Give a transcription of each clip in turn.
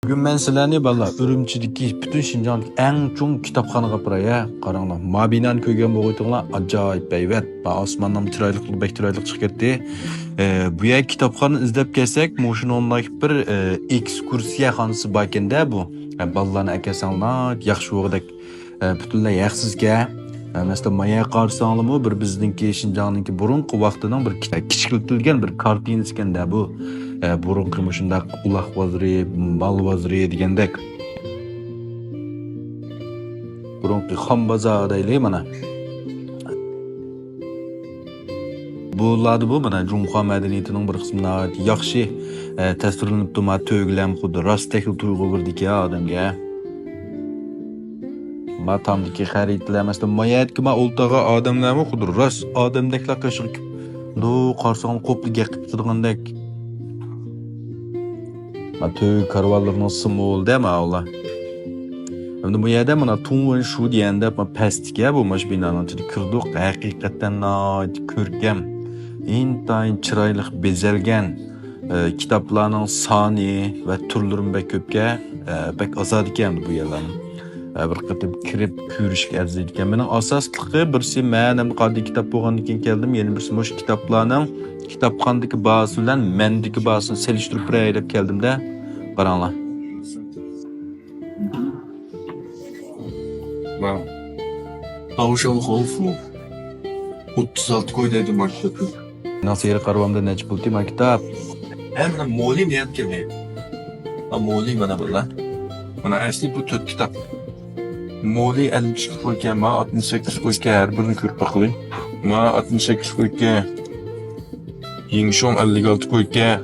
Bugün ben sizlerni balla Ürümçideki bütün Şinjan'daki en çok kitapxona kapıraya qaranglar. Mabinan köygen boğuyduğunlar acayip beyvet. Osman'dan çıraylıqlı bek çıraylıq çık ketdi. Bu yer kitapxona izlep kelsek, moşun ondaki bir ekskursiya xonasi bor ekanda bu. Ballarni akasanlar, yaxshi o'g'dak butunlay yaxsizga. Mesela maya qarsanglarmi bir bizningki Şinjan'daki burunqi vaqtining bir kichikiltirilgan bir kartinasi ekanda bu. Burunqi shundaq uloq vaziri, bal vaziri degandek. Burunqi xon bozor deylik mana. Bu mana Jumxo madaniyatining bir qismini yaxshi tasvirlanib turma to'glam xuddi rostdagi tuyg'u birdik ya odamga. Matamdaki xaritlar mesela mayatki ma o'ltaga odamlarmi xuddi rost odamdeklar qashib. Do qarsang qo'pliga qitdigandek. Ma to'y karvallarning simvol dema Allah. Endi bu yerda mana Tungun shu deganda pastga bu mash binoning ichida kirdik. Haqiqatan ko'rkam, intayin chiroyli bezalgan kitoblarning soni va turlari bek ko'pga bek ozod ekan bu yerlarning. Bir qatim kirib ko'rishga arziydi ekan. Mening asosligi birsi men qaddiy kitob bo'lgandan keyin keldim. Yana birsi mush kitoblarning kitobxonadagi bahosi bilan mendagi bahosini selishtirib qo'yay deb keldimda. Qaranglar. Wow. Tavşan Holfu 36 koydaydı maktubı. Nasıl yeri qarvamda necha pul tema kitob? Hemen moli niyet kirmeyi. Moli bana burada. Bana asli bu 4 kitap. Moli 50 koyken ma 68 koyken her birini körüp bakılayım. Ma 68 koyken Yingshom 56 koyken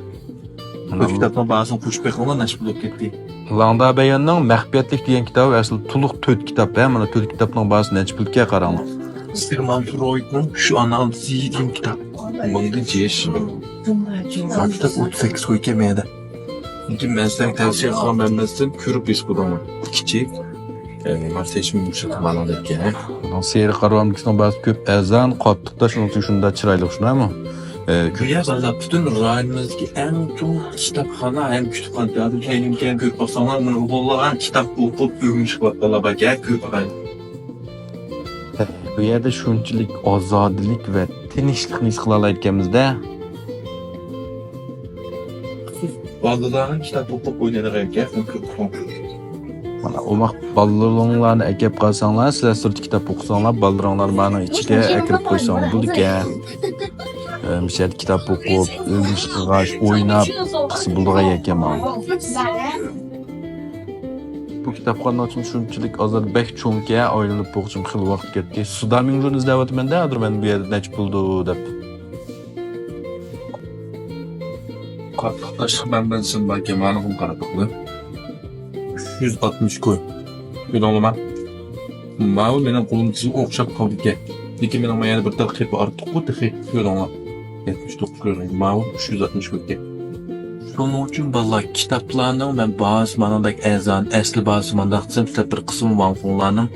bu kitaptan bazı kuşbek olan neş bulup gitti. Landa Bayanning Mahfiyatlik degan kitob asli to'liq 4 kitob. Mana 4 kitobning bahosini necha pulga qaranglar. Sigmund Freud'un şu analizi dediğim kitap. Bunda ceş. Kitap 38 koyken meyde. Çünkü ben sizden tavsiye etsem ben körüp biz buramı. Küçük. Marseçim yumuşatım anladıkken. Nasıl yeri qarvamdagining bahosi ko'p azan qattiqda shuning uchun shunda chiroyli shunami? Güya valla bütün rayonimizdeki en çok kitapxona hem kütüphane teatr kendimken körüp baksanlar bunu bollagan kitap okup ürünmüş valla bak ya körüp bakayım. Bu yerda shunchalik ozodlik va tinchlikni his qila olganimizda Vallahi kitap okup oynanarak ya körüp mana umaq ballalaringlarni akab qolsanglar, sizlar sirti kitob o'qisanglar, ballaringlar mani ichiga akirib qo'ysang bo'ldi-ku. Misal kitob o'qib, o'rganish qilgash, o'ynab, qisi bo'lgan ekan mana. Bu kitobxona uchun shunchalik ozod bek cho'nka aylanib bo'qchim xil vaqt ketdi. Sudamingluni izlayapman-da, hozir men bu yerda necha bo'ldi deb. Arkadaşlar ben sen belki manım karapaklı. 160 koy. Bir olma. Mağul benim kolum çizgi okşap kaldı ki. Diki benim ayağını bir takip artık bu tıkı. Bir olma. 79 koy. Mağul 160 koy ki. Şunun için vallahi kitaplarının ben bazı manadaki ezan, esli bazı manadaki işte bir kısım vanfunlarının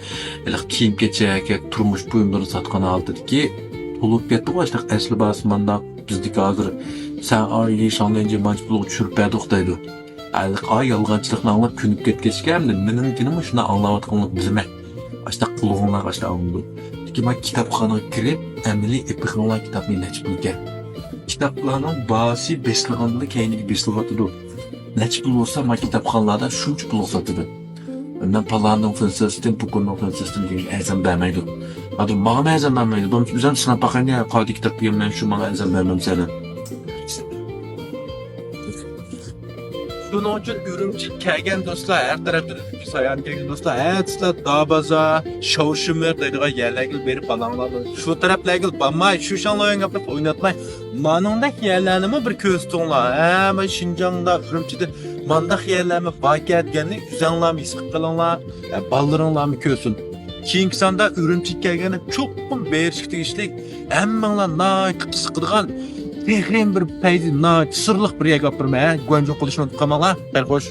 kiyim geçecek, turmuş buyumları satkan aldı ki olup yetti o işte esli bazı manadaki bizdeki hazır sen aileyi şanlayınca macbuluk çürpədik deydi. Ay yalğancılıqla anlap künüp ketkeçkəmdi. Menimkini şuna anlavatqanlıq bizime. Açta qulğunlar açta alındı. Ki ben kitapxana girip əmili epixanlar kitabını neçbilgə. Kitaplarının bahası beslığanlı keyniki beslığatıdır. Neçbil olsa ma kitapxanlarda şunç buluq satıdır. Ben palanın fınsasıdın, bukunun fınsasıdın deyil əzəm bərməydi. Adı bana əzəm bərməydi. Ben bizden sınav baxan ya, qadi kitap deyim ben şu bana əzəm bərməm səni. Bunun için Ürümçi kelgen dostlar, her tarafta sayan kelgen dostlar, her tarafta dağbaza, şavşımlar dediği yerlergil berip alanlardı. Şu taraflargil banmay, şu şanlayın yapıp oynatmay. Manındaki yerlerimi bir köstünler. Ama Şinjan'da, Ürümçi'de mandak yerlerimi fark etkenlik, güzenlerimi isik kılınlar, baldırınlarımı köstün. Kingsanda Ürümçi kelgeni çok berişikti işlik, emmanlar naik sıkıdığan, Tehrin bir peydi, sırlıq bir yer kapırma, güvence qilishni unutqanmanglar. Xayr xo'sh.